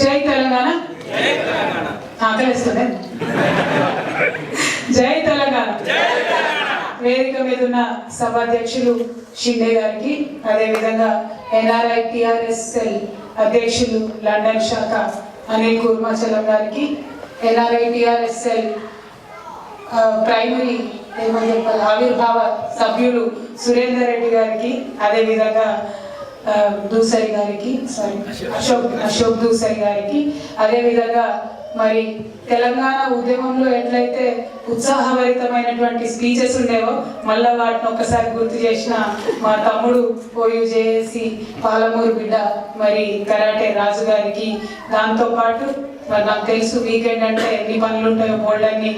జై తెలంగాణ. ఆకలిస్తుంది. జై తెలంగాణ. వేదిక మీద ఉన్న సభాధ్యక్షులు షిండే గారికి, అదేవిధంగా ఎన్ఆర్ఐ టిఆర్ఎస్ఎల్ అధ్యక్షులు లండన్ శాఖ అనిల్ కుర్మాచలం గారికి, ఎన్ఆర్ఐ టిఆర్ఎస్ఎల్ ప్రైమరీ ఆవిర్భావ సభ్యులు సురేందర్ రెడ్డి గారికి, అదేవిధంగా దూసరి గారికి, అశోక్ దూసరి గారికి, అదేవిధంగా మరి తెలంగాణ ఉద్యమంలో ఎట్లయితే ఉత్సాహభరితమైనటువంటి స్పీచెస్ ఉండేవో మళ్ళా వాటిని ఒక్కసారి గుర్తు చేసిన మా తమ్ముడు ఓయూజేఏసీ పాలమూరు బిడ్డ మరి కరాటే రాజు గారికి, దాంతోపాటు మరి నాకు తెలుసు వీకెండ్ అంటే ఎన్ని పనులు ఉంటాయో బోల్డన్ని,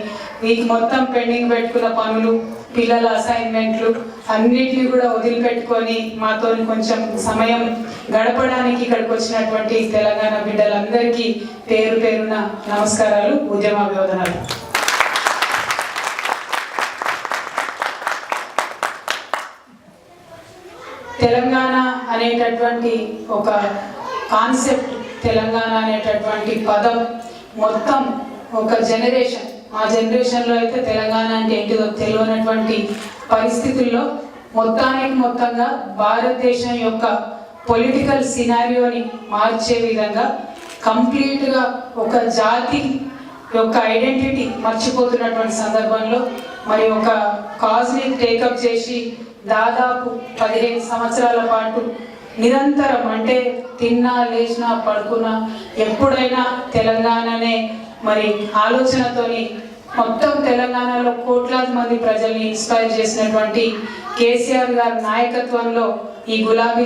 వీక్ మొత్తం పెండింగ్ పెట్టుకున్న పనులు, పిల్లల అసైన్మెంట్లు అన్నిటిని కూడా వదిలిపెట్టుకొని మాతో కొంచెం సమయం గడపడానికి ఇక్కడికి వచ్చినటువంటి తెలంగాణ బిడ్డలందరికీ పేరు పేరున నమస్కారాలు, ఉద్యమాభివందనాలు. తెలంగాణ అనేటటువంటి ఒక కాన్సెప్ట్, తెలంగాణ అనేటటువంటి పదం మొత్తం ఒక జనరేషన్, మా జనరేషన్లో అయితే తెలంగాణ అంటే ఏంటిదో తెలియనటువంటి పరిస్థితుల్లో మొత్తంగా భారతదేశం యొక్క పొలిటికల్ సినారియోని మార్చే విధంగా కంప్లీట్గా ఒక జాతి యొక్క ఐడెంటిటీ మర్చిపోతున్నటువంటి సందర్భంలో మరి ఒక కాజ్ని టేకప్ చేసి దాదాపు 15 సంవత్సరాల పాటు నిరంతరం, అంటే తిన్నా లేచినా పడుకున్నా ఎప్పుడైనా తెలంగాణనే మరి ఆలోచనతోని మొత్తం తెలంగాణలో కోట్లాది మంది ప్రజల్ని ఇన్స్పైర్ చేసినటువంటి కేసీఆర్ గారి నాయకత్వంలో ఈ గులాబీ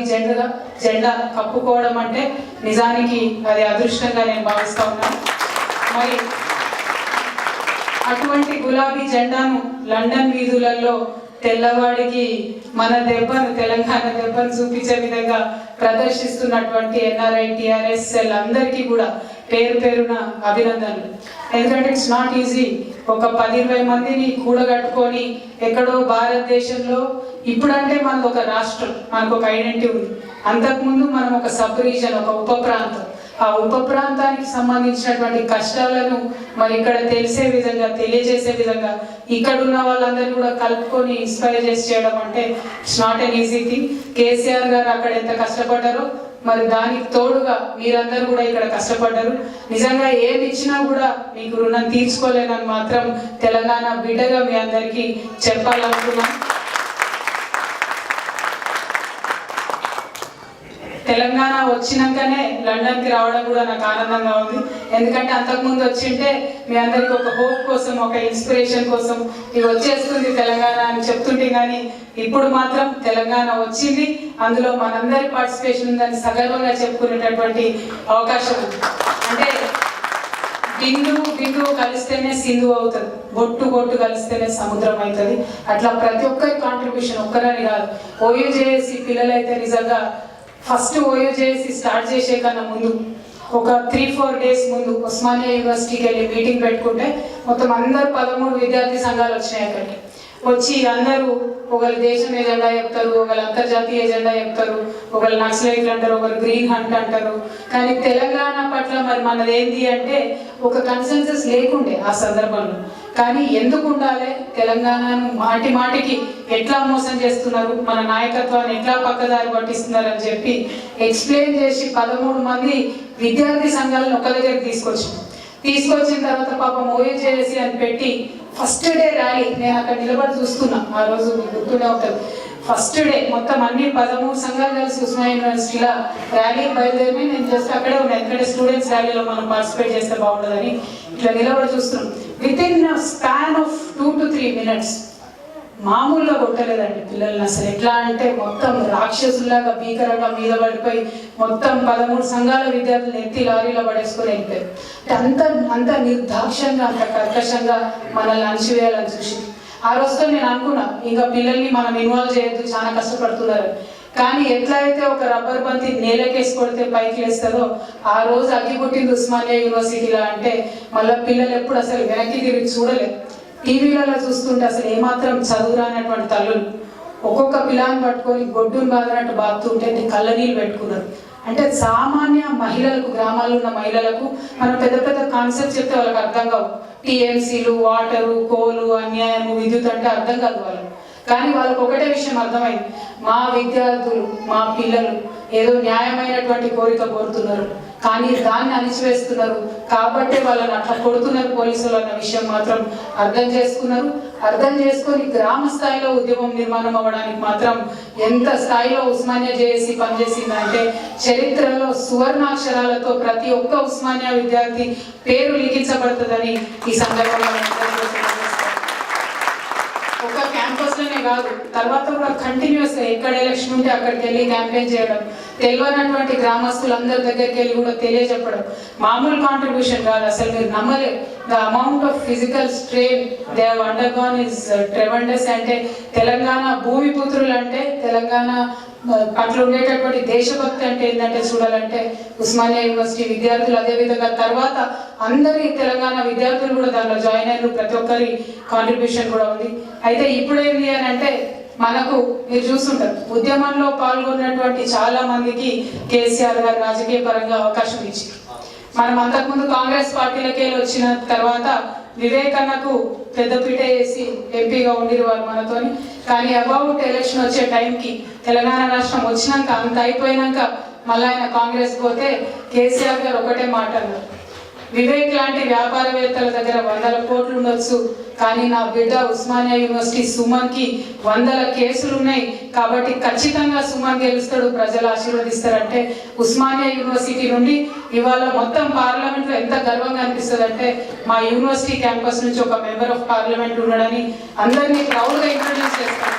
జెండా కప్పుకోవడం అంటే నిజానికి అది అదృష్టంగా నేను భావిస్తా ఉన్నాను. మరి అటువంటి గులాబీ జెండాను లండన్ వీధులలో తెల్లవాడికి మన దెబ్బను, తెలంగాణ దెబ్బను చూపించే విధంగా ప్రదర్శిస్తున్నటువంటి ఎన్ఆర్ఐ టిఆర్ఎస్ఎల్ అందరికీ కూడా పేరు పేరున అభినందనలు. ఎందుకంటే ఇట్స్ నాట్ ఈజీ ఒక 10-20 మందిని కూడగట్టుకొని ఎక్కడో భారతదేశంలో, ఇప్పుడంటే మనది ఒక రాష్ట్రం, మనకు ఒక ఐడెంటిటీ ఉంది. అంతకుముందు మనం ఒక సబ్ రీజన్, ఒక ఉప ప్రాంతం. ఆ ఉప ప్రాంతానికి సంబంధించినటువంటి కష్టాలను మరి ఇక్కడ తెలిసే విధంగా, తెలియజేసే విధంగా ఇక్కడ ఉన్న వాళ్ళందరినీ కూడా కలుపుకొని ఇన్స్పైర్ చేసి చేయడం అంటే it's not an easy thing. KCR గారు అక్కడ ఎంత కష్టపడ్డారో మరి దానికి తోడుగా మీరందరూ కూడా ఇక్కడ కష్టపడ్డారు. నిజంగా ఏమి ఇచ్చినా కూడా మీకు రుణం తీర్చుకోలేనని మాత్రం తెలంగాణ బిడ్డగా మీ అందరికీ చెప్పాలనుకున్నాం. తెలంగాణ వచ్చినాకనే లండన్కి రావడం కూడా నాకు ఆనందంగా ఉంది. ఎందుకంటే అంతకుముందు వచ్చింటే మీ అందరికి ఒక హోప్ కోసం, ఒక ఇన్స్పిరేషన్ కోసం ఇది వచ్చేస్తుంది తెలంగాణ అని చెప్తుంటే, కానీ ఇప్పుడు మాత్రం తెలంగాణ వచ్చింది, అందులో మనందరి పార్టిసిపేషన్ ఉందని సగర్వంగా చెప్పుకునేటటువంటి అవకాశం ఉంది. అంటే బిందువు కలిస్తేనే సింధు అవుతుంది, బొట్టు కలిస్తేనే సముద్రం అవుతుంది. అట్లా ప్రతి ఒక్కరి కాంట్రిబ్యూషన్, ఒక్కరని కాదు. ఓయూజేఏసీ పిల్లలైతే నిజంగా ఫస్ట్ ఓయూజేఏసీ స్టార్ట్ చేసే కన్నా ముందు ఒక 3-4 డేస్ ముందు ఉస్మానియా యూనివర్సిటీకి వెళ్ళి మీటింగ్ పెట్టుకుంటే మొత్తం అందరు 13 విద్యార్థి సంఘాలు వచ్చినాయి. అక్కడికి వచ్చి అందరూ ఒకరు దేశం ఎజెండా చెప్తారు, ఒకరు అంతర్జాతీయ ఎజెండా చెప్తారు, ఒకరు నక్సలైట్లు అంటారు, ఒకరు గ్రీన్ హంట్ అంటారు. కానీ తెలంగాణ పట్ల మరి మనది ఏంటి అంటే ఒక కన్సెన్సస్ లేకుండే ఆ సందర్భంలో. కానీ ఎందుకు ఉండాలి, తెలంగాణను మాటికి ఎట్లా మోసం చేస్తున్నారు, మన నాయకత్వాన్ని ఎట్లా పక్కదారి పట్టిస్తున్నారు అని చెప్పి ఎక్స్ప్లెయిన్ చేసి 13 మంది విద్యార్థి సంఘాలను ఒక దగ్గర తీసుకొచ్చిన తర్వాత పాపం ఓయూజేఏసీ అని పెట్టి ఫస్ట్ డే ర్యాలీ, నేను అక్కడ నిలబడి చూస్తున్నా, ఆ రోజు గుర్తునే ఉంటుంది. ఫస్ట్ డే మొత్తం అన్ని 13 సంఘాలు కలిసి ఉస్మానియా యూనివర్సిటీలో ర్యాలీ బయలుదేరి నేను జస్ట్ అక్కడే ఉన్నాను. ఎందుకంటే స్టూడెంట్స్ ర్యాలీలో మనం పార్టిసిపేట్ చేస్తే బాగుంటుందని ఇట్లా నిలబడి చూస్తున్నాం. Within span of 2 to 3 minutes మామూలుగా కొట్టలేదండి పిల్లల్ని. అసలు ఎట్లా అంటే మొత్తం రాక్షసుల్లాగా భీకరంగా మీద పడిపోయి మొత్తం 13 సంఘాల విద్యార్థులు ఎత్తి లారీలో పడేసుకొని వెళ్ళిపోయారు. అంత నిర్దాక్ష్యంగా, అంత కర్కశంగా మనల్ని అణచివేయాలని చూసి ఆ రోజుతో నేను అనుకున్నా ఇంకా పిల్లల్ని మనం ఇన్వాల్వ్ చేయొద్దు, చాలా కష్టపడుతున్నారు. కానీ ఎట్లా అయితే ఒక రబ్బర్ బంతి నేలకేసి కొడితే పైకి లేస్తుందో ఆ రోజు అగ్గిపుట్టింది ఉస్మానియా యూనివర్సిటీలో. అంటే మళ్ళీ పిల్లలు ఎప్పుడు అసలు వెనక్కి తిరిగి చూడలేదు. టీవీలలో చూస్తుంటే అసలు ఏమాత్రం చదువురానటువంటి తల్లులు ఒక్కొక్క పిల్లాన్ని పట్టుకొని గొడ్డును బాధనట్టు బాగుతుంటే కళ్ళ నీళ్ళు పెట్టుకున్నారు. అంటే సామాన్య మహిళలకు, గ్రామాల్లో ఉన్న మహిళలకు మనం పెద్ద పెద్ద కాన్సెప్ట్ చెప్తే వాళ్ళకి అర్థం కావు. టీఎంసీలు, వాటరు, కోలు, అన్యాయము, విద్యుత్ అంటే అర్థం కాదు వాళ్ళకు. కానీ వాళ్ళకు ఒకటే విషయం అర్థమైంది, మా విద్యార్థులు, మా పిల్లలు ఏదో న్యాయమైనటువంటి కోరిక కోరుతున్నారు, కానీ దాన్ని అణిచివేస్తున్నారు, కాబట్టి వాళ్ళని అట్లా కొడుతున్నారు పోలీసులు అన్న విషయం మాత్రం అర్థం చేసుకున్నారు. అర్థం చేసుకొని గ్రామ స్థాయిలో ఉద్యమం నిర్మాణం అవ్వడానికి మాత్రం ఎంత స్థాయిలో ఉస్మానియా జేఏసీ పనిచేసిందంటే చరిత్రలో సువర్ణాక్షరాలతో ప్రతి ఒక్క ఉస్మానియా విద్యార్థి పేరు లిఖించబడుతుందని ఈ సందర్భంగా ఒక క్యాంపస్లోనే కాదు, తర్వాత కూడా కంటిన్యూస్గా ఎక్కడ ఎలక్షన్ ఉంటే అక్కడికి వెళ్ళి క్యాంపెయిన్ చేయడం, తెలియనటువంటి గ్రామస్తులందరి దగ్గరికి వెళ్ళి కూడా తెలియజెప్పడం మామూలు కాంట్రిబ్యూషన్ కాదు. అసలు మీరు నమ్మలేరు the amount of physical strain they have undergone is tremendous. అంటే తెలంగాణ భూమి పుత్రులు అంటే తెలంగాణ పట్ల ఉండేటటువంటి దేశభక్తి అంటే ఏంటంటే చూడాలంటే ఉస్మానియా యూనివర్సిటీ విద్యార్థులు, అదేవిధంగా తర్వాత అందరి తెలంగాణ విద్యార్థులు కూడా దానిలో జాయిన్ అయ్యారు. ప్రతి ఒక్కరి కాంట్రిబ్యూషన్ కూడా ఉంది. అయితే ఇప్పుడు ఏంటి అని అంటే మనకు మీరు చూస్తుంటారు ఉద్యమంలో పాల్గొన్నటువంటి చాలా మందికి కేసీఆర్ గారు రాజకీయ పరంగా అవకాశం ఇచ్చారు. మనం అంతకుముందు కాంగ్రెస్ పార్టీలకే వచ్చిన తర్వాత వివేకన్నకు పెద్దపీట వేసి ఎంపీగా ఉండిరు వారు మనతోని. కానీ అబౌట్ ఎలక్షన్ వచ్చే టైంకి తెలంగాణ రాష్ట్రం వచ్చినాక అంత అయిపోయినాక మళ్ళీ ఆయన కాంగ్రెస్ పోతే కేసీఆర్ గారు ఒకటే మాట అన్నారు, వివేక్ లాంటి వ్యాపారవేత్తల దగ్గర 100 కోట్లు ఉండొచ్చు, కానీ నా బిడ్డ ఉస్మానియా యూనివర్సిటీ సుమన్కి 100 కేసులు ఉన్నాయి, కాబట్టి ఖచ్చితంగా సుమన్ గెలుస్తాడు, ప్రజలు ఆశీర్వదిస్తారంటే ఉస్మానియా యూనివర్సిటీ నుండి ఇవాళ మొత్తం పార్లమెంట్లో ఎంత గర్వంగా అనిపిస్తుంది అంటే మా యూనివర్సిటీ క్యాంపస్ నుంచి ఒక మెంబర్ ఆఫ్ పార్లమెంట్ ఉన్నాడని అందరినీ ప్రౌడ్గా ఇంట్రడ్యూస్ చేస్తాను.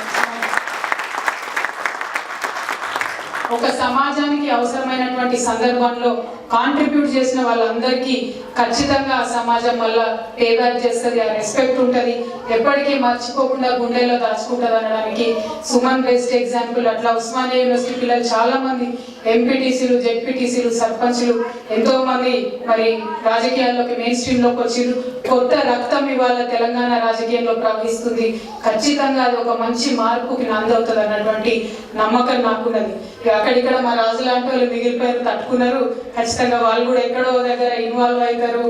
ఒక సమాజానికి అవసరమైనటువంటి సందర్భంలో కాంట్రిబ్యూట్ చేసిన వాళ్ళందరికీ ఖచ్చితంగా ఆ సమాజం వల్ల పేబ్యాక్ చేస్తుంది, ఆ రెస్పెక్ట్ ఉంటుంది, ఎప్పటికీ మర్చిపోకుండా గుండెల్లో దాచుకుంటుంది అనడానికి సుమన్ బెస్ట్ ఎగ్జాంపుల్. అట్లా ఉస్మానియా యూనివర్సిటీ పిల్లలు చాలా మంది ఎంపీటీసీలు, జెడ్పీటీసీలు, సర్పంచ్లు ఎంతో మంది మరి రాజకీయాల్లోకి మెయిన్ స్ట్రీమ్లోకి వచ్చిండ్రు. కొత్త రక్తం ఇవాళ తెలంగాణ రాజకీయంలో ప్రవహిస్తుంది. ఖచ్చితంగా అది ఒక మంచి మార్పుకి నాందవుతుంది అన్నటువంటి నమ్మకం నాకున్నది. అక్కడిక్కడ మా రాజు లాంటి వాళ్ళు మిగిలిపోయారు, తట్టుకున్నారు. ఖచ్చితంగా వాళ్ళు కూడా ఎక్కడో దగ్గర ఇన్వాల్వ్ అవుతారు,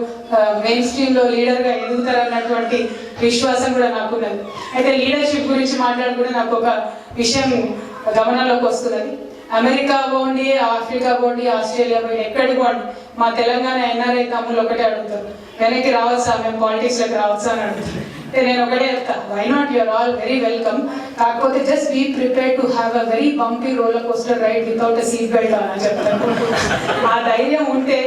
మెయిన్ స్ట్రీమ్లో లీడర్గా ఎదుగుతారు అన్నటువంటి విశ్వాసం కూడా నాకున్నది. అయితే లీడర్షిప్ గురించి మాట్లాడుకుంటే నాకు ఒక విషయం గమనంలోకి వస్తున్నది. అమెరికా పోండి, ఆఫ్రికా పోండి, ఆస్ట్రేలియా పోండి, ఎక్కడికి పోండి మా తెలంగాణ ఎన్ఆర్ఐ తమ్ముళ్ళు ఒకటే అడుగుతారు, వెనక్కి రావచ్చా, మేము పాలిటిక్స్లోకి రావచ్చా అని అడుగుతారు. అంటే నేను ఒకటే చెప్తా, why not, you're all very welcome, కాకపోతే just be prepare to have a very bumpy roller coaster ride without a seat belt అని చెప్తాను. ఆ ధైర్యం ఉంటే,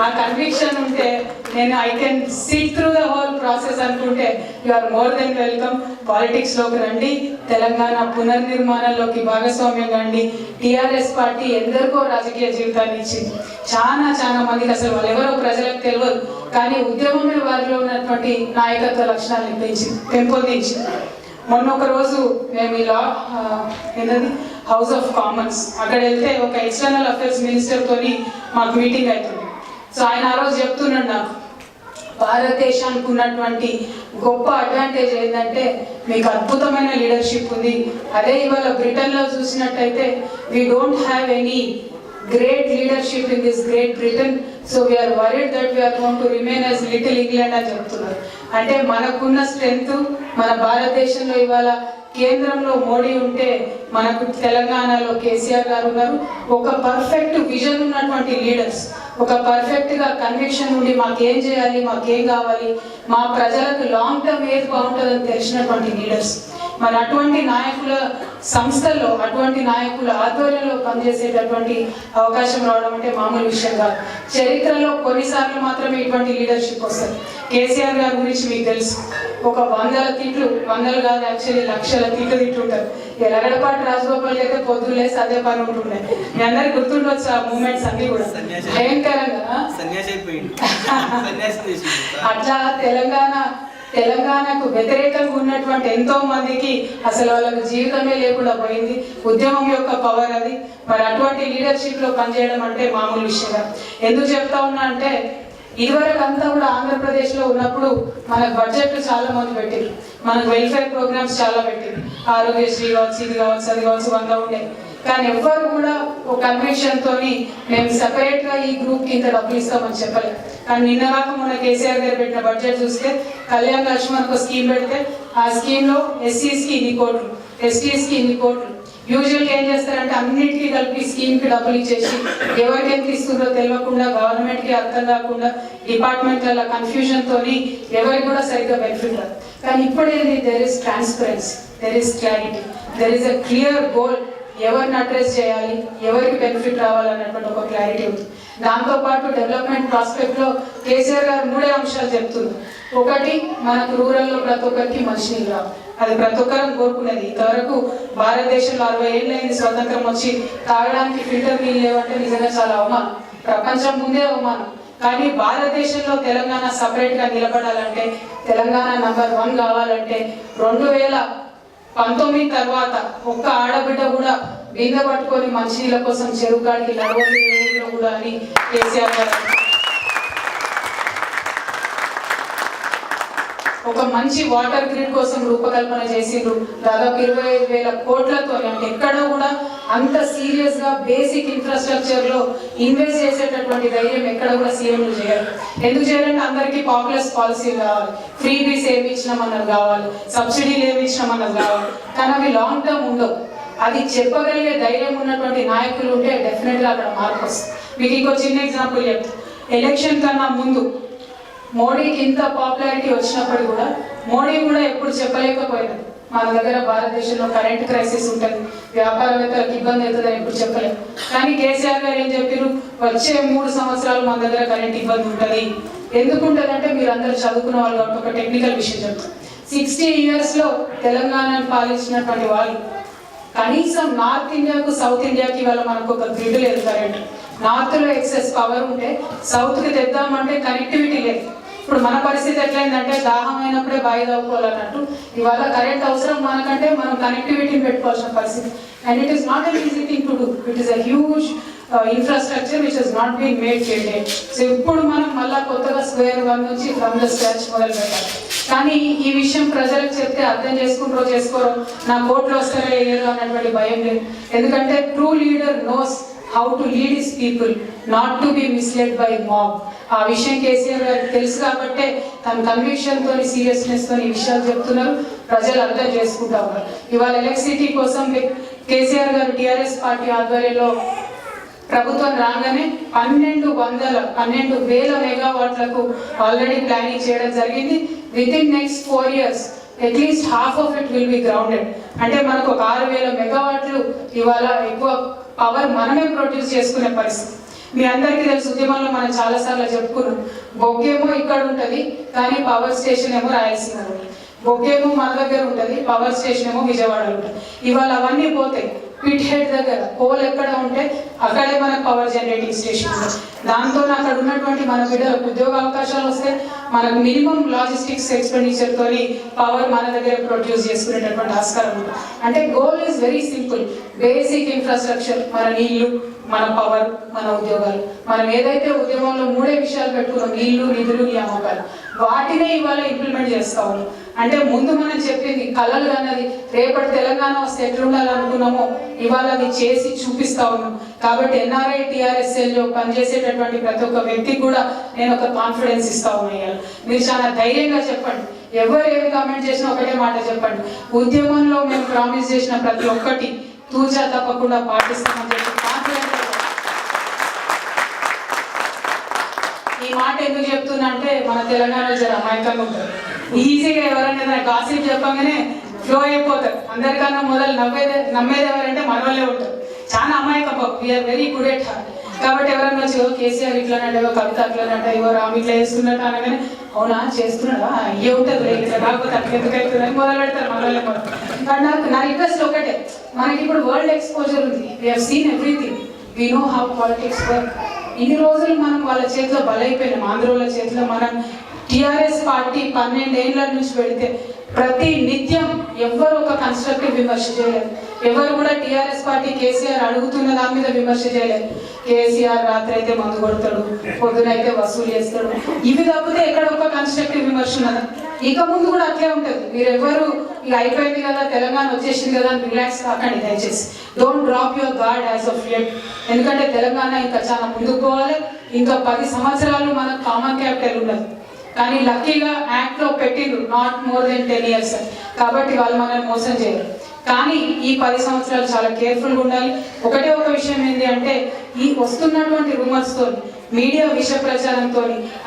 ఆ కన్విక్షన్ ఉంటే నేను I can sit through the whole process అనుకుంటే యూఆర్ మోర్ దెన్ వెల్కమ్. పాలిటిక్స్లోకి రండి, తెలంగాణ పునర్నిర్మాణంలోకి భాగస్వామ్యం కండి. టీఆర్ఎస్ పార్టీ ఎందరికో రాజకీయ జీవితాన్ని ఇచ్చింది, చాలా మందికి అసలు వాళ్ళు ఎవరో ప్రజలకు తెలియదు, కానీ ఉద్యమమే వారిలో ఉన్నటువంటి నాయకత్వ లక్షణాలను పెంపొందించింది. మొన్న ఒక రోజు మేము ఇలా ఏంటది హౌస్ ఆఫ్ కామన్స్ అక్కడ వెళ్తే ఒక ఎక్స్టర్నల్ అఫేర్స్ మినిస్టర్తో మాకు మీటింగ్ అవుతుంది. సో ఆయన ఆ రోజు చెప్తున్నాడు, నాకు భారతదేశానికి ఉన్నటువంటి గొప్ప అడ్వాంటేజ్ ఏంటంటే మీకు అద్భుతమైన లీడర్షిప్ ఉంది. అదే ఇవాళ బ్రిటన్లో చూసినట్టయితే we don't have any great leadership in this Great Britain, so we are worried that we are going to remain as little England అని చెప్తున్నారు. అంటే మనకున్న స్ట్రెంగ్త్ మన భారతదేశంలో ఇవాళ కేంద్రంలో మోడీ ఉంటే మనకు తెలంగాణలో కేసీఆర్ గారు ఉన్నారు. ఒక పర్ఫెక్ట్ విజన్ ఉన్నటువంటి లీడర్స్, ఒక పర్ఫెక్ట్గా కన్విక్షన్ ఉండి మాకేం చేయాలి, మాకేం కావాలి, మా ప్రజలకు లాంగ్ టర్మ్ ఏది బాగుంటుందని తెలిసినటువంటి లీడర్స్. మరి అటువంటి నాయకుల సంస్థల్లో, అటువంటి నాయకుల ఆధ్వర్యంలో పనిచేసేటటువంటి అవకాశం రావడం అంటే మామూలు విషయం కాదు. చరిత్రలో కొన్నిసార్లు మాత్రమే ఇటువంటి లీడర్షిప్ వస్తుంది. కేసీఆర్ గారి గురించి మీకు తెలుసు, ఒక 100 తిట్లు, 100 కాదు యాక్చువల్లీ లక్షల తిట్లు తింటుంటారు. ఎలగడపాటి రాజగోపాల్ అయితే పొద్దులేసి అదే పని ఉంటుండే. మీ అందరికి గుర్తుండొచ్చు ఆ మూమెంట్స్ అన్ని కూడా భయంకరంగా. అట్లా తెలంగాణకు వ్యతిరేకంగా ఉన్నటువంటి ఎంతో మందికి అసలు వాళ్ళకు జీవితమే లేకుండా పోయింది. ఉద్యమం యొక్క పవర్ అది. మరి అటువంటి లీడర్షిప్లో పనిచేయడం అంటే మామూలు విషయం. ఎందుకు చెప్తా ఉన్నా అంటే ఇదివరకు అంతా కూడా ఆంధ్రప్రదేశ్లో ఉన్నప్పుడు మనకు బడ్జెట్లు చాలా మంది పెట్టారు, మనకు వెల్ఫేర్ ప్రోగ్రామ్స్ చాలా పెట్టారు, ఆరోగ్యశ్రీ కావచ్చు, ఇది కావచ్చు, అది కావచ్చు, 100 ఉండే. కానీ ఎవ్వరు కూడా ఒక కన్విక్షన్తో మేము సెపరేట్గా ఈ గ్రూప్కి ఇంత డబ్బులు ఇస్తామని చెప్పలేదు. కానీ నిన్న కాక మొన్న కేసీఆర్ గారు పెట్టిన బడ్జెట్ చూస్తే కళ్యాణ్ లక్ష్మణ్ ఒక స్కీమ్ పెడితే ఆ స్కీమ్లో ఎస్సీస్కి ఇన్ని కోట్లు, ఎస్టీస్కి ఇన్ని కోట్లు. యూజువల్గా ఏం చేస్తారంటే అన్నిటికీ కలిపి స్కీమ్కి డబ్బులు ఇచ్చేసి ఎవరికి ఎంత ఇస్తుందో తెలియకుండా, గవర్నమెంట్కి అర్థం కాకుండా, డిపార్ట్మెంట్ల కన్ఫ్యూజన్తో ఎవరికి కూడా సరిగ్గా బెనిఫిట్ రాదు. కానీ ఇప్పుడు ఏంటి, there is transparency, there is clarity, there is a clear goal. ఎవరిని అడ్రస్ చేయాలి, ఎవరికి బెనిఫిట్ రావాలన్నటువంటి ఒక క్లారిటీ ఉంది. దాంతోపాటు డెవలప్మెంట్ ప్రాస్పెక్ట్లో కేసీఆర్ గారు 3 అంశాలు చెప్తున్నారు. ఒకటి, మనకు రూరల్లో ప్రతి ఒక్కరికి మంచినీళ్ళు రావు, అది ప్రతి ఒక్కరం కోరుకునేది. ఇంతవరకు భారతదేశంలో 60 ఏళ్ళైంది స్వతంత్రం వచ్చి, తాగడానికి ఫిల్టర్ నీళ్ళు లేవంటే నిజంగా చాలా అవమానం, ప్రపంచం ముందే అవమానం. కానీ భారతదేశంలో తెలంగాణ సపరేట్గా నిలబడాలంటే, తెలంగాణ నంబర్ 1 కావాలంటే 2019 తర్వాత ఒక్క ఆడబిడ్డ కూడా బిందె పట్టుకొని మంచినీళ్ళ కోసం చెరువు కాడికి నడవదు కూడా అని కేసీఆర్ గారు ఒక మంచి వాటర్ గ్రిడ్ కోసం రూపకల్పన చేసిండ్రు. దాదాపు 25,000 కోట్లతో, అంటే ఎక్కడ కూడా అంత సీరియస్ గా బేసిక్ ఇన్ఫ్రాస్ట్రక్చర్ లో ఇన్వెస్ట్ చేసేటటువంటి ధైర్యం ఎక్కడ కూడా సీఎంలు చేయరు. ఎందుకు చేయాలంటే అందరికీ పాపులర్ పాలసీలు కావాలి, ఫ్రీ బీస్ ఏమి ఇచ్చినామన్నది కావాలి, సబ్సిడీలు ఏమి ఇచ్చినామన్నది కావాలి. కానీ అవి లాంగ్ టర్మ్ ఉండవు. అది చెప్పగలిగే ధైర్యం ఉన్నటువంటి నాయకులు ఉంటే డెఫినెట్గా అక్కడ మార్పు వస్తుంది. మీకు ఇంకో చిన్న ఎగ్జాంపుల్ చెప్తాను. ఎలక్షన్ కన్నా ముందు మోడీకి ఇంత పాపులారిటీ వచ్చినప్పుడు కూడా మోడీ కూడా ఎప్పుడు చెప్పలేకపోయినది మన దగ్గర భారతదేశంలో కరెంట్ క్రైసిస్ ఉంటుంది, వ్యాపారవేత్తలకు ఇబ్బంది అవుతుందని ఎప్పుడు చెప్పలేదు. కానీ కేసీఆర్ గారు ఏం చెప్పారు, వచ్చే 3 సంవత్సరాలు మన దగ్గర కరెంట్ ఇబ్బంది ఉంటుంది. ఎందుకు ఉంటుంది అంటే, మీరు అందరూ చదువుకున్న వాళ్ళు కాబట్టి ఒక టెక్నికల్ విషయం చెప్తారు. 60 yearsలో తెలంగాణను పాలించినటువంటి వాళ్ళు కనీసం నార్త్ ఇండియాకు సౌత్ ఇండియాకి ఇవాళ మనకు ఒక గ్రిడ్ లేదు కరెంట్. నార్త్లో ఎక్సెస్ పవర్ ఉంటే సౌత్కి తెద్దామంటే కనెక్టివిటీ లేదు. ఇప్పుడు మన పరిస్థితి ఎట్లయిందంటే, దాహం అయినప్పుడే బాయి తవ్వుకోవాలన్నట్టు ఇవాళ కరెంట్ అవసరం మనకంటే మనం కనెక్టివిటీని పెట్టుకోవాల్సిన పరిస్థితి. And it is not an easy thing to do, it is a huge infrastructure which has not been made till. So ఇప్పుడు మనం మళ్ళీ కొత్తగా స్క్వేర్ 1 నుంచి ఫ్రమ్ ద స్క్రాచ్ మొదలు పెట్టాలి. కానీ ఈ విషయం ప్రజలకు చెప్తే అర్థం చేసుకుంటారో చేసుకోరో, నా కోట్లు వస్తారో ఏదో అన్నటువంటి భయం లేదు. ఎందుకంటే true leader knows how to lead his people, not to be misled by mob. ఆ విషయం కేసీఆర్ గారికి తెలుసు కాబట్టే తన కన్విక్షన్తో, సీరియస్నెస్తో ఈ విషయాలు చెప్తున్నారు, ప్రజలు అర్థం చేసుకుంటా ఉన్నారు. ఇవాళ ఎలక్ట్రిసిటీ కోసం కేసీఆర్ గారు టీఆర్ఎస్ పార్టీ ఆధ్వర్యంలో ప్రభుత్వం రాగానే 12,000 మెగావాట్లకు ఆల్రెడీ ప్లానింగ్ చేయడం జరిగింది. With in next 4 years at least half of it will be grounded. అంటే మనకు ఒక 6,000 మెగావాట్లు ఇవాళ ఎక్కువ పవర్ మనమే ప్రొడ్యూస్ చేసుకునే పరిస్థితి. మీ అందరికీ తెలుసు, ఉద్యమంలో మనం చాలాసార్లు చెప్పుకున్నాం, బొగ్గేమో ఇక్కడ ఉంటుంది కానీ పవర్ స్టేషన్ ఏమో రాయలసీమలో ఉంటుంది, బొగ్గేమో మన దగ్గర ఉంటుంది, పవర్ స్టేషన్ ఏమో విజయవాడలో ఉంటుంది. ఇవాళ అవన్నీ పోతాయి. పిట్ హెడ్ దగ్గర కోల్ ఎక్కడ ఉంటే అక్కడే మనకు పవర్ జనరేటింగ్ స్టేషన్ ఉంటుంది. దాంతో అక్కడ ఉన్నటువంటి మన బిడ్డలకు ఉద్యోగ అవకాశాలు వస్తే మనకు మినిమం లాజిస్టిక్స్ ఎక్స్పెండిచర్తో పవర్ మన దగ్గర ప్రొడ్యూస్ చేసుకునేటటువంటి ఆస్కారం ఉంటుంది. అంటే goal is very simple, basic infrastructure, మన నీళ్లు, మన పవర్, మన ఉద్యోగాలు. మనం ఏదైతే ఉద్యమంలో 3 విషయాలు పెట్టుకున్నాం, నీళ్లు, నిధులు, నియామకాలు, వాటినే ఇవాళ ఇంప్లిమెంట్ చేస్తా ఉన్నాం. అంటే ముందు మనం చెప్పింది కలలు అన్నది రేపటి తెలంగాణ వస్తే ఎట్లుండాలనుకున్నామో ఇవాళ అది చేసి చూపిస్తా ఉన్నాం. కాబట్టి ఎన్ఆర్ఐ టీఆర్ఎస్ఎల్లో పనిచేసేటటువంటి ప్రతి ఒక్క వ్యక్తికి కూడా నేను ఒక కాన్ఫిడెన్స్ ఇస్తా ఉన్నాను. మీరు చాలా ధైర్యంగా చెప్పండి, ఎవరు ఏమి కామెంట్ చేసినా ఒకటే మాట చెప్పండి, ఉద్యమంలో మేము ప్రామిస్ చేసిన ప్రతి ఒక్కటి తూచా తప్పకుండా పాటిస్తామని చెప్పి కాన్ఫిడెంట్. ఈ మాట ఎందుకు చెప్తున్నా అంటే, మన తెలంగాణలో జర అమాయకంగా ఉంటారు, ఈజీగా ఎవరైనా గాసిప్ చెప్పగానే ఫ్లో అయిపోతారు. అందరికన్నా మొదలు నమ్మేది ఎవరంటే మన వాళ్ళే ఉంటారు. చాలా అమాయకం, we're very good at heart. కాబట్టి ఎవరైనా వచ్చి కేసీఆర్ ఇట్లానంటే, కవిత అట్లనంటే, రామ్ ఇట్లా చేస్తున్నట్టు అనగానే అవునా చేస్తున్నాడా అయ్యే ఉంటుంది ఇట్లా కాకపోతే అట్లా ఎందుకు అవుతుంది అని మొదలు పెడతారు మన వాళ్ళే. బట్ నా రిక్వెస్ట్ ఒకటే, మనకి ఇప్పుడు వరల్డ్ ఎక్స్పోజర్ ఉంది, we have seen everything, we know how politics work. ఇన్ని రోజులు మనం వాళ్ళ చేతిలో బలైపోయినాం, ఆంధ్రోళ్ళ చేతిలో. మనం టీఆర్ఎస్ పార్టీ 12 ఏళ్ళ నుంచి పెడితే ప్రతి నిత్యం ఎవరు ఒక కన్స్ట్రక్టివ్ విమర్శ చేయలేదు. ఎవరు కూడా టీఆర్ఎస్ పార్టీ కేసీఆర్ అడుగుతున్న దాని మీద విమర్శ చేయలేదు. కేసీఆర్ రాత్రి అయితే మందు కొడతాడు, పొద్దునైతే వసూలు చేస్తాడు, ఇవి తప్పితే ఎక్కడ ఒక కన్స్ట్రక్టివ్ విమర్శ ఉన్నదా? ఇక ముందు కూడా అట్లే ఉంటుంది. మీరు ఎవరు ఇక అయిపోయింది కదా, తెలంగాణ వచ్చేసింది కదా అని రిలాక్స్ కాకండి దయచేసి. Don't drop your guard as of yet. ఎందుకంటే తెలంగాణ ఇంకా చాలా ముందుకు పోవాలి. ఇంకా 10 సంవత్సరాలు మనకు కామన్ క్యాపిటల్ ఉన్నది. కానీ లక్కీగా యాక్ట్ లో పెట్టిండ్రు నాట్ మోర్ దెన్ 10 years. కాబట్టి వాళ్ళు మనల్ని మోసం చేయరు. కానీ ఈ 10 సంవత్సరాలు చాలా కేర్ఫుల్గా ఉండాలి. ఒకటే ఒక విషయం ఏంటి అంటే, ఈ వస్తున్నటువంటి రూమర్స్ తోని, మీడియా విష ప్రచారంతో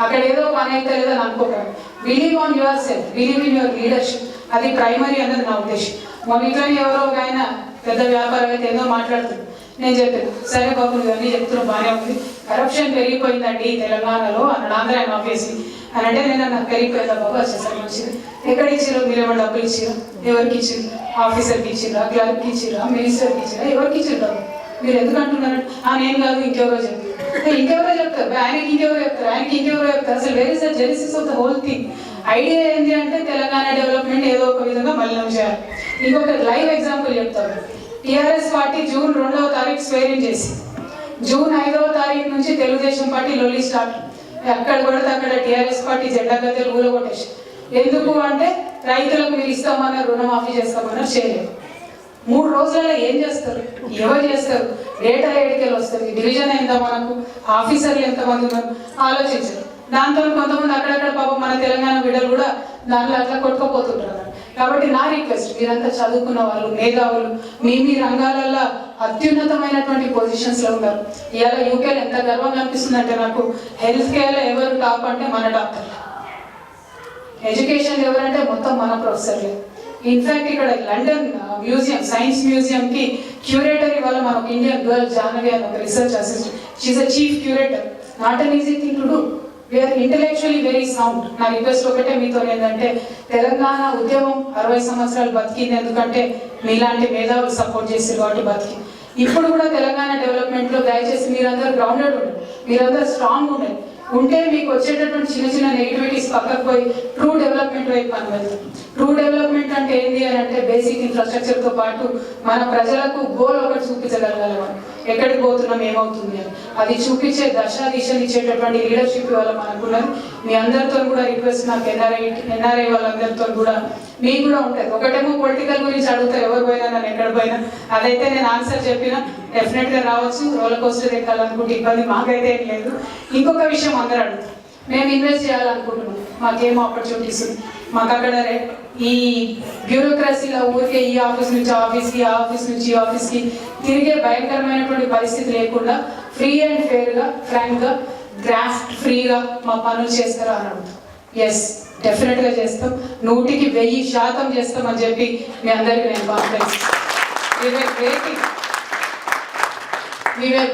అక్కడ ఏదో పని అయితే లేదని అనుకోకండి. Believe on your self, believe in your leadership. అది ప్రైమరీ అన్నది నా ఉద్దేశం. మొన్నట్లోనే ఎవరో ఒక ఆయన పెద్ద వ్యాపారం అయితే ఏదో మాట్లాడుతుంది. నేను చెప్పాను, సరే బాబు నువ్వు అన్నీ చెప్తున్నావు బాగానే ఉంది, కరప్షన్ పెరిగిపోయిందండి తెలంగాణలో అన్నాడు. ఆంధ్ర ఆయన ఆఫీస్ అని అంటే నేను నాకు పెరిగిపోయిందా బాబు, వచ్చేసరి మంచిది. ఎక్కడ ఇచ్చిరో, మీరు ఏమైనా డబ్బులు ఇచ్చిరా? ఎవరికి ఇచ్చిరు? ఆఫీసర్కి ఇచ్చిరా, క్లర్క్కి ఇచ్చిరా, మినిస్టర్కి ఇచ్చిరా? ఎవరికి ఇచ్చిరు డబ్బు? మీరు ఎందుకు అంటున్నారు? నేను కాదు ఇంకెవరో చెప్తారు. ఇంకెవరో చెప్తారు, ఆయనకి ఇంకెవరో చెప్తారు, ఆయనకి ఇంకెవరో చెప్తారు. అసలు where is the genesis of the whole thing? Idea ఏంటి అంటే తెలంగాణ డెవలప్మెంట్ ఏదో ఒక విధంగా మలినం చేయాలి. ఇంకొక లైవ్ ఎగ్జాంపుల్ చెప్తాను. టీఆర్ఎస్ పార్టీ జూన్ 2వ తారీఖు స్వేరింగ్ చేసి, జూన్ 5వ తారీఖు నుంచి తెలుగుదేశం పార్టీ లొల్లి స్టార్ట్. ఎక్కడ కొడితే అక్కడ టీఆర్ఎస్ పార్టీ జెండా గద్దెలు ఊరగొట్టేసి. ఎందుకు అంటే రైతులకు మీరు ఇస్తామన్నారు, రుణమాఫీ చేస్తామన్నారు, చేయలేదు. 3 రోజులలో ఏం చేస్తారు? ఎవరు చేస్తారు? డేటా ఏడికెళ్ళి వస్తుంది? డివిజన్ ఎంత, మనకు ఆఫీసర్లు ఎంతమంది ఉన్నారు ఆలోచించారు. దాంతో కొంతమంది అక్కడక్కడ పాపం మన తెలంగాణ బిడ్డలు కూడా దాంట్లో అట్లా కొట్టుకోపోతుంటారు. కాబట్టి నా రిక్వెస్ట్, మీరంతా చదువుకున్న వాళ్ళు, మేధావులు, మీ రంగాలలో అత్యున్నతమైనటువంటి పొజిషన్స్లో ఉన్నారు. ఇవాళ యూకేలో ఎంత గర్వంగా అనిపిస్తుంది అంటే నాకు, హెల్త్ కేర్లో ఎవరు టాప్ అంటే మన డాక్టర్, ఎడ్యుకేషన్ ఎవరంటే మొత్తం మన ప్రొఫెసర్లే. ఇన్ఫాక్ట్ ఇక్కడ లండన్ మ్యూజియం, సైన్స్ మ్యూజియంకి క్యూరేటర్ ఇవాళ మనకు ఇండియన్ గర్ల్ జాహ్నవి అని ఒక research assistant, she is a chief curator. Not an easy thing to do. We are intellectually very sound. నా రిక్వెస్ట్ ఒకటే మీతో ఏంటంటే, తెలంగాణ ఉద్యమం 60 సంవత్సరాలు బతికింది ఎందుకంటే మీలాంటి మేధావులు సపోర్ట్ చేశారు కాబట్టి బతికి. ఇప్పుడు కూడా తెలంగాణ డెవలప్మెంట్లో దయచేసి మీరందరూ గ్రౌండెడ్ ఉండండి, మీరందరూ స్ట్రాంగ్ ఉండండి. ఉంటే మీకు వచ్చేటటువంటి చిన్న చిన్న నెగిటివిటీస్ పక్కకు పోయి ట్రూ డెవలప్మెంట్ వైపు మనం వెళ్తాం. ట్రూ డెవలప్మెంట్ అంటే ఏంటి అని అంటే, బేసిక్ ఇన్ఫ్రాస్ట్రక్చర్తో పాటు మన ప్రజలకు గోల్ ఒకటి చూపించగలగాలి. మనం ఎక్కడికి పోతున్నాం, ఏమవుతుంది అని అది చూపించే దిశలు ఇచ్చేటటువంటి లీడర్షిప్ వల్ల మనకున్నది. మీ అందరితో కూడా రిక్వెస్ట్, నాకు ఎన్ఆర్ఐ వాళ్ళందరితో కూడా మీకు కూడా ఉంటుంది. ఒకటేమో పొలిటికల్ గురించి అడుగుతారు, ఎవరు పోయినా నన్ను ఎక్కడ పోయినా, అదైతే నేను ఆన్సర్ చెప్పినా డెఫినెట్గా రావచ్చు. రోలర్ కోస్టర్ ఎక్కాలనుకుంటే ఇబ్బంది మాకైతే ఏం లేదు. ఇంకొక విషయం అందరూ అడుగుతారు, మేము ఇన్వెస్ట్ చేయాలనుకుంటున్నాం, మాకేం ఆపర్చునిటీస్ ఉంది? మాకు అక్కడ ఈ బ్యూరోక్రసీలో ఊరికే ఈ ఆఫీస్ నుంచి ఆఫీస్కి, ఆ ఆఫీస్ నుంచి ఈ ఆఫీస్కి తిరిగే భయంకరమైనటువంటి పరిస్థితి లేకుండా ఫ్రీ అండ్ ఫెయిర్గా, ఫ్రాంక్గా, గ్రాఫ్ట్ ఫ్రీగా మా పనులు చేస్తారా అని అడుగుతాం. ఎస్, డెఫినెట్గా చేస్తాం, 100కి 1000% చేస్తాం అని చెప్పి మీ అందరికీ నేను కాన్ఫిడెన్స్. We were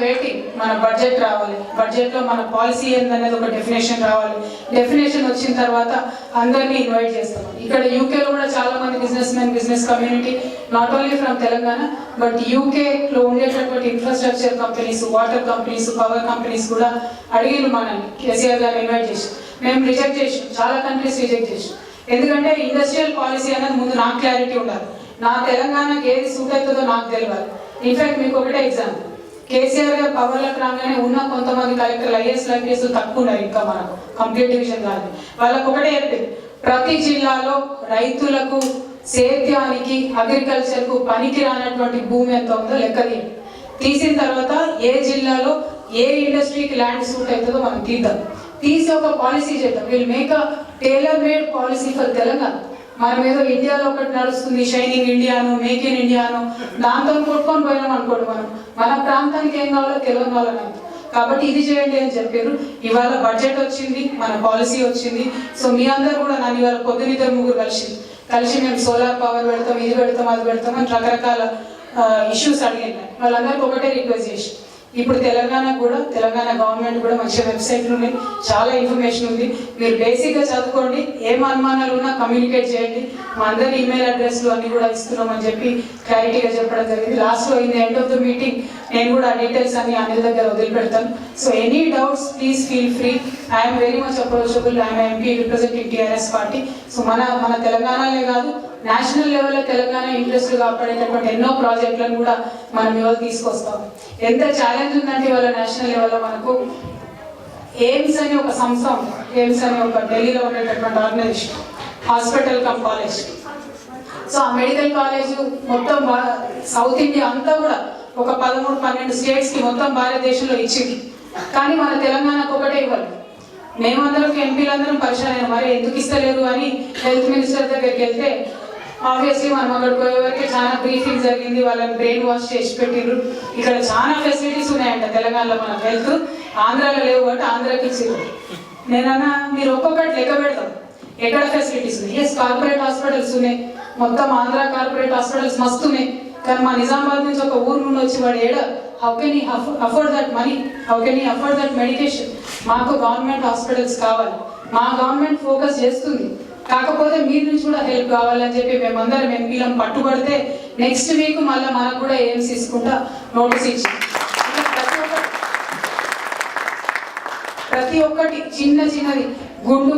waiting. మన బడ్జెట్ రావాలి, బడ్జెట్లో మన పాలసీ ఏందనేది ఒక డెఫినేషన్ రావాలి. డెఫినేషన్ వచ్చిన తర్వాత అందరినీ ఇన్వైట్ చేస్తాం. ఇక్కడ యూకేలో కూడా చాలా మంది business community, not only from Telangana but యూకేలో ఉండేటటువంటి infrastructure companies, water companies, power companies కూడా అడిగిన మనల్ని కేసీఆర్ గారు ఇన్వైట్ చేసి, మేము రిజెక్ట్ చేసాం. చాలా కంట్రీస్ రిజెక్ట్ చేసాం. ఎందుకంటే ఇండస్ట్రియల్ పాలసీ అనేది ముందు నాకు క్లారిటీ ఉండాలి, నా తెలంగాణకి ఏది సూట్ అవుతుందో నాకు తెలియాలి. ఇన్ఫాక్ట్ మీకు ఒకటే ఎగ్జాంపుల్, కేసీఆర్ గారు పవర్లకు రాగానే ఉన్న కొంతమంది కలెక్టర్లు, ఐఏఎస్ తక్కువ ఉన్నారు, ఇంకా మనకు కంప్లీట్ డివిజన్ కాదు. వాళ్ళకు ఒకటే చెప్పింది, ప్రతి జిల్లాలో రైతులకు, సేద్యానికి, అగ్రికల్చర్కు పనికి రానటువంటి భూమి ఎంత ఉందో లెక్క తీసిన తర్వాత ఏ జిల్లాలో ఏ ఇండస్ట్రీకి ల్యాండ్ సూట్ అవుతుందో మనం తీసి ఒక పాలసీ చేద్దాం. Will make a tailor made policy for Telangana. మనం ఏదో ఇండియాలో ఒకటి నడుస్తుంది, షైనింగ్ ఇండియాను, మేక్ ఇన్ ఇండియాను, దాంతో కొట్టుకొని పోయినాం అనుకోండి. మన ప్రాంతానికి ఏం కావాలో తెలియని వాళ్ళని. కాబట్టి ఇది చేయండి అని చెప్పారు. ఇవాళ బడ్జెట్ వచ్చింది, మన పాలసీ వచ్చింది. సో మీ అందరూ కూడా నన్ను ఇవాళ పొద్దున 2-3 కలిసి మేము సోలార్ పవర్ పెడతాం, ఇది పెడతాం, అది పెడతాం అని రకరకాల ఇష్యూస్ అడిగినాయి. వాళ్ళందరికీ ఒకటే రిక్వెస్ట్ చేసి, ఇప్పుడు తెలంగాణ గవర్నమెంట్ కూడా మంచి వెబ్సైట్లు ఉన్నాయి, చాలా ఇన్ఫర్మేషన్ ఉంది. మీరు బేసిక్గా చదువుకోండి, ఏం అనుమానాలు ఉన్నా కమ్యూనికేట్ చేయండి. మా అందరి ఈమెయిల్ అడ్రస్లు అన్ని కూడా ఇస్తున్నామని చెప్పి క్లారిటీగా చెప్పడం జరిగింది. లాస్ట్లో in the end of the meeting నేను కూడా ఆ డీటెయిల్స్ అన్ని అనిల్ దగ్గర వదిలిపెడతాను. So any doubts please feel free. I'm very much approachable. I'm MP representing TRS party. So మన తెలంగాణలో కాదు, నేషనల్ లెవెల్లో తెలంగాణ ఇంట్రెస్ట్ కాపాడేటటువంటి ఎన్నో ప్రాజెక్టులను కూడా మనం ఇవాళ తీసుకొస్తాం. ఎంత ఛాలెంజ్ ఉందంటే ఇవాళ నేషనల్ లెవెల్లో మనకు ఎయిమ్స్ అని ఒక సంస్థ ఉంది. ఎయిమ్స్ అని ఒక ఢిల్లీలో ఉండేటటువంటి organisation, hospital cum college. So ఆ మెడికల్ కాలేజ్ మొత్తం సౌత్ ఇండియా అంతా కూడా ఒక 13-12 స్టేట్స్కి మొత్తం భారతదేశంలో ఇచ్చింది. కానీ మన తెలంగాణకు ఒకటే ఇవ్వాలి. మేమందరం ఎంపీలందరం పరిచయం అయినా మరి ఎందుకు ఇస్తలేరు అని హెల్త్ మినిస్టర్ దగ్గరికి వెళ్తే ఆబ్వియస్లీ మనం అక్కడ పోయేవరకే చాలా బ్రీఫింగ్ జరిగింది, వాళ్ళని బ్రెయిన్ వాష్ చేసి పెట్టిండ్రు. ఇక్కడ చాలా ఫెసిలిటీస్ ఉన్నాయంట తెలంగాణలో, మన హెల్త్ ఆంధ్రాలో లేవు కాబట్టి ఆంధ్రాకి ఇచ్చిండ్రు. నేనన్నా మీరు ఒక్కొక్కటి లెక్క పెడతాం ఎక్కడ ఫెసిలిటీస్ ఉన్నాయి. ఎస్, కార్పొరేట్ హాస్పిటల్స్ ఉన్నాయి, మొత్తం ఆంధ్ర కార్పొరేట్ హాస్పిటల్స్ మస్తు ఉన్నాయి. కానీ మా నిజామాబాద్ నుంచి ఒక ఊరు నుండి వచ్చి వాడు ఏడ హౌ కెన్ ఈ afford that money, how can ఈ అఫోర్డ్ దట్ మెడికేషన్? మాకు గవర్నమెంట్ హాస్పిటల్స్ కావాలి, మా గవర్నమెంట్ ఫోకస్ చేస్తుంది. కాకపోతే మీరు నుంచి కూడా హెల్ప్ కావాలని చెప్పి మేమందరం ఎంపీలం పట్టుబడితే నెక్స్ట్ వీక్ మళ్ళీ మనకు కూడా ఎయిమ్స్ తీసుకుంటా నోటీస్ ఇచ్చి ప్రతి ఒక్కటి చిన్నది గుండు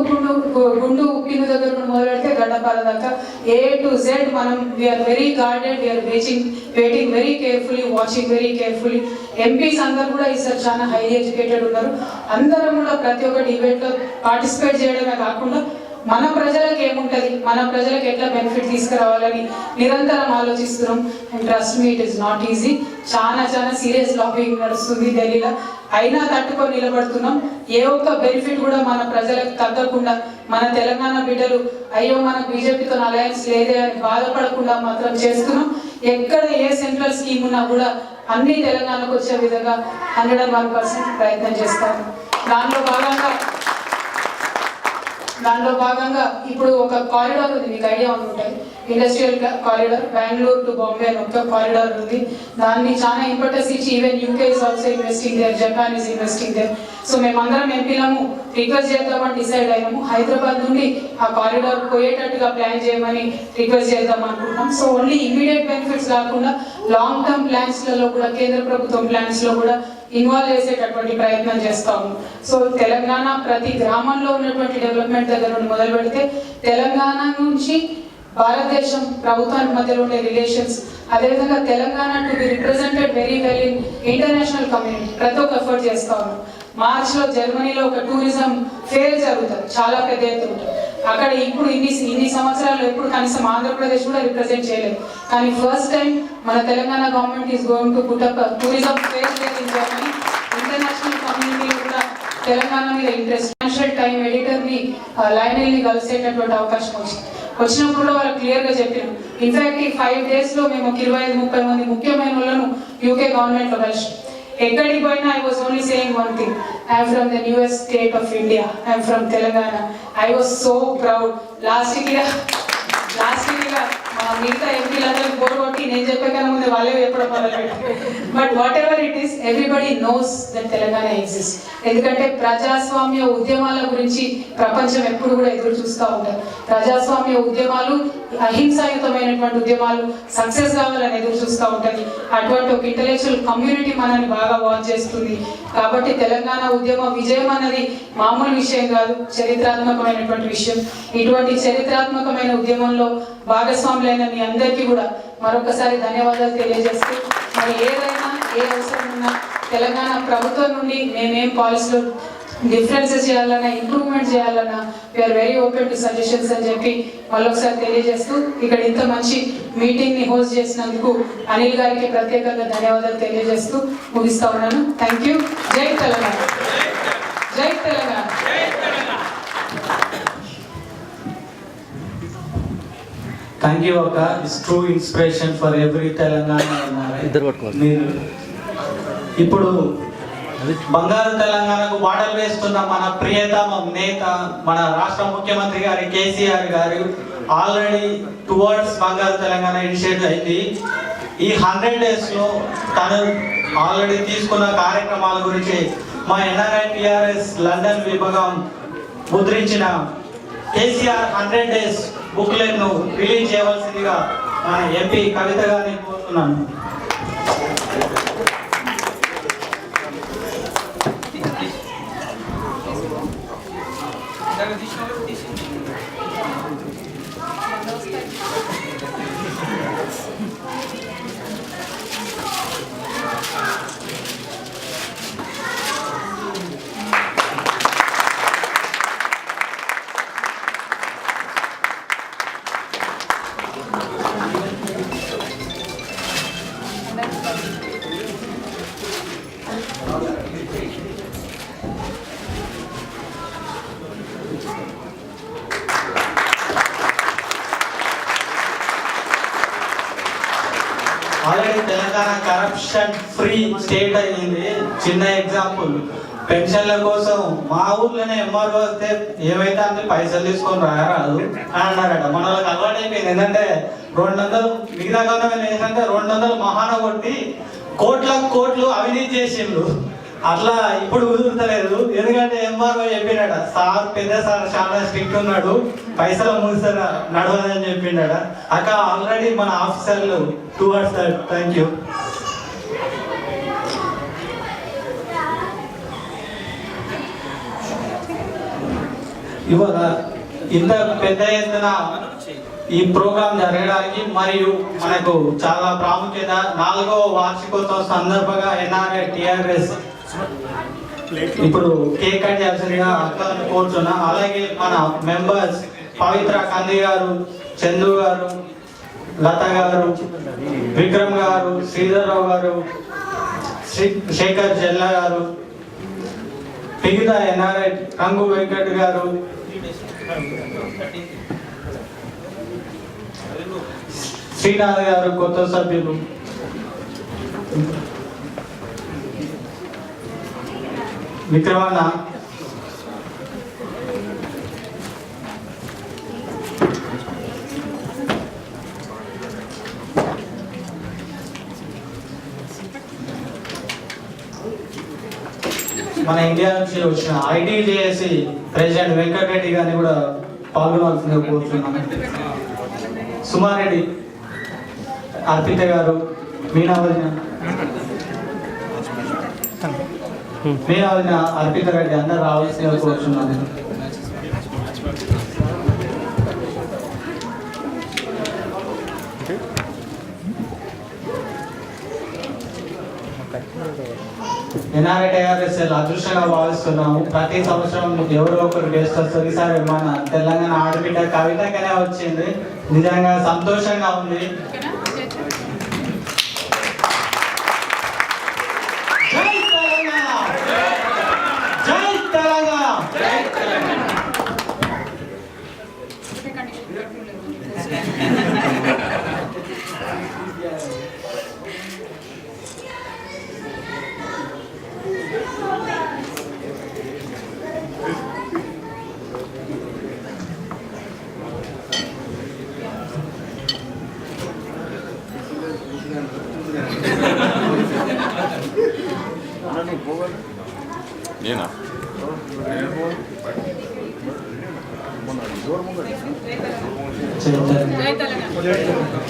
ఉప్పిన దగ్గర మొదలు పెడితే గడ్డపాల దాకా A to Z మనం we are very guarded, we are waiting very carefully, watching very carefully. MPs అందరూ కూడా ఈసారి చాలా హైలీ ఎడ్యుకేటెడ్ ఉన్నారు. అందరం కూడా ప్రతి ఒక్క డిబేట్లో పార్టిసిపేట్ చేయడమే కాకుండా మన ప్రజలకు ఏముంటుంది, మన ప్రజలకు ఎట్లా బెనిఫిట్ తీసుకురావాలని నిరంతరం ఆలోచిస్తున్నాం. And trust me, it is not easy. చాలా సీరియస్ లాబింగ్ నడుస్తుంది ఢిల్లీలో, అయినా తట్టుకొని నిలబడుతున్నాం. ఏ ఒక్క బెనిఫిట్ కూడా మన ప్రజలకు తగ్గకుండా, మన తెలంగాణ బిడ్డలు అయ్యో మనకు బీజేపీతో అలయన్స్ లేదే అని బాధపడకుండా మాత్రం చేస్తున్నాం. ఎక్కడ ఏ సెంట్రల్ స్కీమ్ ఉన్నా కూడా అన్ని తెలంగాణకు వచ్చే విధంగా 101% ప్రయత్నం చేస్తాము. దానిలో భాగంగా ఇప్పుడు ఒక కారిడార్ ఉంది, మీకు ఐడియా ఉంటుంది, industrial corridor, Bengaluru to Bombay అని ఒక కారిడార్ ఉంది. దాన్ని చాలా ఇంపార్టెన్స్ ఇచ్చి even UK is also investing there, Japan is investing there. So మేమందరం ఎంపీలము రిక్వెస్ట్ చేద్దామని డిసైడ్ అయినాము. హైదరాబాద్ నుండి ఆ కారిడార్ పోయేటట్టుగా ప్లాన్ చేయమని రిక్వెస్ట్ చేద్దాం అనుకుంటున్నాం. సో ఓన్లీ ఇమీడియట్ బెనిఫిట్స్ కాకుండా లాంగ్ టర్మ్ ప్లాన్స్లలో కూడా, కేంద్ర ప్రభుత్వం ప్లాన్స్లో కూడా ఇన్వాల్వ్ చేసేటటువంటి ప్రయత్నం చేస్తాము. సో తెలంగాణ ప్రతి గ్రామంలో ఉన్నటువంటి డెవలప్మెంట్ దగ్గర నుండి మొదలు పెడితే తెలంగాణ నుంచి భారతదేశం ప్రభుత్వానికి మధ్యలో ఉండే రిలేషన్స్, అదేవిధంగా Telangana to be represented very well in international community ప్రతి ఒక్క ఎఫర్ట్ చేస్తా ఉన్నాం. మార్చ్లో జర్మనీలో ఒక టూరిజం ఫేర్ జరుగుతుంది, చాలా పెద్ద ఎత్తున ఉంటుంది. అక్కడ ఇప్పుడు ఇన్ని సంవత్సరాలు ఎప్పుడు కనీసం ఆంధ్రప్రదేశ్ కూడా రిప్రజెంట్ చేయలేదు. కానీ ఫస్ట్ టైం మన Telangana government is going to put up tourism fair in Germany. International కమ్యూనిటీలో కూడా తెలంగాణ మీద ఇంట్రెస్ట్, నేషనల్ టైం ఎడిటర్ని లైనల్ని కలిసేటటువంటి అవకాశం వచ్చినప్పుడు వాళ్ళకి క్లియర్గా చెప్పినాం. ఇన్ఫాక్ట్ ఈ 5 daysలో మేము 25-30 మంది ముఖ్యమైన వాళ్ళను యూకే గవర్నమెంట్లో కలిసి ఎక్కడికి పోయినా I was only saying one thing, I am from the newest state of India, I am from Telangana. I was so proud. Last year మిగతా ఎంపీలందరికీ బోర్ కొట్టి నేను చెప్పే కన్నా ముందు వాళ్ళే చెప్పడం మొదలుపెట్టారు. But what ever it is, everybody knows that Telangana exist. ఎందుకంటే ప్రజాస్వామ్య ఉద్యమాల గురించి ప్రపంచం ఎప్పుడు కూడా ఎదురు చూస్తూ ఉంటారు. ప్రజాస్వామ్య ఉద్యమాలు, అహింసాయుతమైనటువంటి ఉద్యమాలు సక్సెస్ కావాలని ఎదురు చూస్తూ ఉంటుంది. అటువంటి ఒక ఇంటలెక్చువల్ కమ్యూనిటీ మనల్ని బాగా వాచ్ చేస్తుంది. కాబట్టి తెలంగాణ ఉద్యమ విజయం అన్నది మామూలు విషయం కాదు, చరిత్రాత్మకమైనటువంటి విషయం. ఇటువంటి చరిత్రాత్మకమైన ఉద్యమంలో భాగస్వాములైన మీ అందరికీ కూడా మరొకసారి ధన్యవాదాలు తెలియజేస్తూ, మరి ఏదైనా ఏ అవసరం ఉన్నా తెలంగాణ ప్రభుత్వం నుండి మేమేం పాలసీలో డిఫరెన్సెస్ చేయాలన్నా, ఇంప్రూవ్మెంట్ చేయాలన్నా we are very open to suggestions అని చెప్పి మళ్ళొకసారి తెలియజేస్తూ, ఇక్కడ ఇంత మంచి మీటింగ్ని హోస్ట్ చేసినందుకు అనిల్ గారికి ప్రత్యేకంగా ధన్యవాదాలు తెలియజేస్తూ ముగిస్తా ఉన్నాను. Thank you. జై తెలంగాణ, జై Telangana. Thank you Akka. It's true inspiration for every Telangana. మీరు ఇప్పుడు బంగారు తెలంగాణకు బాటలు వేస్తున్న మన ప్రియతమ నేత, మన రాష్ట్ర ముఖ్యమంత్రి గారి కేసీఆర్ గారు ఆల్రెడీ టువర్డ్స్ బంగారు తెలంగాణ ఇనిషియేటివ్ అయింది. ఈ 100 డేస్లో తను ఆల్రెడీ తీసుకున్న కార్యక్రమాల గురించి మా ఎన్ఆర్ఐ టిఆర్ఎస్ లండన్ విభాగం ముద్రించిన కేసీఆర్ 100 డేస్ బుక్లెట్ను రిలీజ్ చేయవలసిందిగా మన ఎంపీ కవిత గారిని కోరుతున్నాను. Already Telangana corruption free state అయింది. చిన్న ఎగ్జాంపుల్, పెన్షన్ల కోసం మా ఊర్లోనే ఎంఆర్ఓ వస్తే ఏమైతే అంతే పైసలు తీసుకొని రాయరాదు అని అన్నారట. మన వాళ్ళకి అలవాటు అయిపోయింది. ఏంటంటే 200 మిగతా గవర్నమెంట్ ఏంటంటే 200 మహాన కొట్టి కోట్లు అవినీతి చేసిండ్రు. అట్లా ఇప్పుడు కుదురుతలేదు. ఎందుకంటే ఎంఆర్ఓ చెప్పినట, సార్ పెద్ద సార్ చాలా స్ట్రిక్ట్ ఉన్నాడు, పైసలు మూసారా నడవదని చెప్పిండట. అక్క ఆల్రెడీ మన ఆఫీసర్లు టువర్డ్స్ దట్. Thank you. ఇవాళ ఇంత పెద్ద ఎత్తున ఈ ప్రోగ్రాం జరగడానికి మరియు మనకు చాలా ప్రాముఖ్యత, 4వ వార్షికోత్సవ సందర్భంగా ఎన్ఆర్ఐ టిఆర్ఎస్ ఇప్పుడు కేక్ కట్ చేయాల్సిందిగా అక్కలను కోరుతున్నా. అలాగే మన మెంబర్స్ పవిత్ర కంది గారు, చందు గారు, లత గారు, విక్రమ్ గారు, శ్రీధర్రావు గారు, శేఖర్ చెల్ల గారు, మిగతా ఎన్ఆర్ఐ రంగు వెంకట్ గారు, శ్రీనాథ్ గారు, కొత్త సభ్యులు, విక్రమన్న, మన ఇండియా నుంచి వచ్చిన ఐటీజేఏసీ ప్రెసిడెంట్ వెంకటరెడ్డి గారిని కూడా పాల్గొనాల్సిందిగా కోరుతున్నాను. సుమారెడ్డి, అర్పిత గారు, మీనావదిన అర్పిత రెడ్డి అందరు రావాల్సిందిగా కోరుతున్నాను. ఎన్ఆర్ఐ టిఆర్ఎస్ అదృష్టంగా భావిస్తున్నాము. ప్రతి సంవత్సరం ఎవరో ఒకరు గెస్ట్ వస్తుంది. ఈసారి మన తెలంగాణ ఆడబిడ్డ కవితకనే వచ్చింది. నిజంగా సంతోషంగా ఉంది. జై తెలంగాణ, జై తెలంగాణ. నేనా జై తెలంగాణ.